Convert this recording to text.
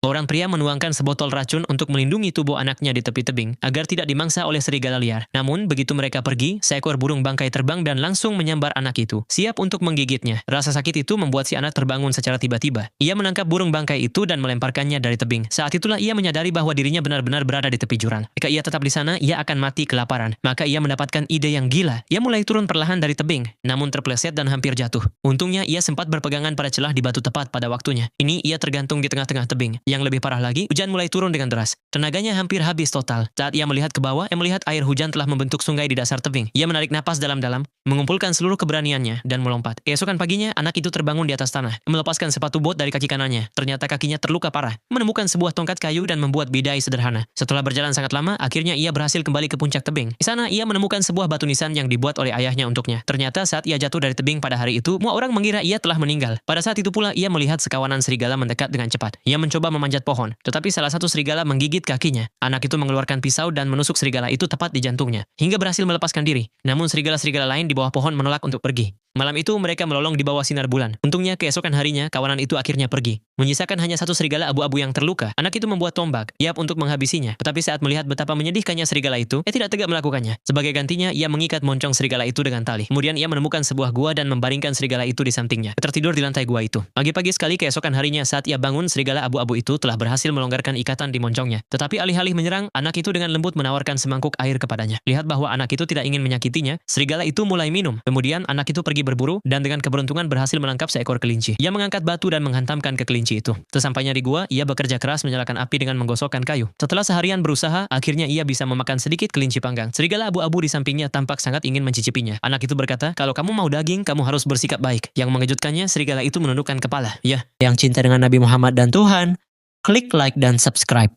Seorang pria menuangkan sebotol racun untuk melindungi tubuh anaknya di tepi tebing agar tidak dimangsa oleh serigala liar. Namun, begitu mereka pergi, seekor burung bangkai terbang dan langsung menyambar anak itu, siap untuk menggigitnya. Rasa sakit itu membuat si anak terbangun secara tiba-tiba. Ia menangkap burung bangkai itu dan melemparkannya dari tebing. Saat itulah ia menyadari bahwa dirinya benar-benar berada di tepi jurang. Jika ia tetap di sana, ia akan mati kelaparan. Maka ia mendapatkan ide yang gila. Ia mulai turun perlahan dari tebing, namun terpeleset dan hampir jatuh. Untungnya, ia sempat berpegangan pada celah di batu tepat pada waktunya. Ini ia tergantung di tengah-tengah tebing. Yang lebih parah lagi, hujan mulai turun dengan deras. Tenaganya hampir habis total. Saat ia melihat ke bawah, ia melihat air hujan telah membentuk sungai di dasar tebing. Ia menarik napas dalam-dalam, mengumpulkan seluruh keberaniannya, dan melompat. Keesokan paginya, anak itu terbangun di atas tanah, melepaskan sepatu bot dari kaki kanannya. Ternyata kakinya terluka parah. Menemukan sebuah tongkat kayu dan membuat bidai sederhana. Setelah berjalan sangat lama, akhirnya ia berhasil kembali ke puncak tebing. Di sana, ia menemukan sebuah batu nisan yang dibuat oleh ayahnya untuknya. Ternyata saat ia jatuh dari tebing pada hari itu, semua orang mengira ia telah meninggal. Pada saat itu pula, ia melihat sekawanan serigala mendekat dengan cepat. Ia mencoba memanjat pohon, tetapi salah satu serigala menggigit kakinya. Anak itu mengeluarkan pisau dan menusuk serigala itu tepat di jantungnya, hingga berhasil melepaskan diri. Namun serigala-serigala lain di bawah pohon menolak untuk pergi. Malam itu mereka melolong di bawah sinar bulan. Untungnya keesokan harinya kawanan itu akhirnya pergi, menyisakan hanya satu serigala abu-abu yang terluka. Anak itu membuat tombak, siap untuk menghabisinya. Tetapi saat melihat betapa menyedihkannya serigala itu, ia tidak tega melakukannya. Sebagai gantinya, ia mengikat moncong serigala itu dengan tali. Kemudian ia menemukan sebuah gua dan membaringkan serigala itu di sampingnya. Ia tertidur di lantai gua itu. Pagi-pagi sekali keesokan harinya saat ia bangun, serigala abu-abu itu telah berhasil melonggarkan ikatan di moncongnya. Tetapi alih-alih menyerang, anak itu dengan lembut menawarkan semangkuk air kepadanya. Lihat bahwa anak itu tidak ingin menyakitinya, serigala itu mulai minum. Kemudian anak itu pergi berburu dan dengan keberuntungan berhasil menangkap seekor kelinci. Ia mengangkat batu dan menghantamkan ke kelinci itu. Sesampainya di gua, ia bekerja keras menyalakan api dengan menggosokkan kayu. Setelah seharian berusaha, akhirnya ia bisa memakan sedikit kelinci panggang. Serigala abu-abu di sampingnya tampak sangat ingin mencicipinya. Anak itu berkata, kalau kamu mau daging, kamu harus bersikap baik. Yang mengejutkannya, serigala itu menundukkan kepala. Ya, yang cinta dengan Nabi Muhammad dan Tuhan, klik like dan subscribe.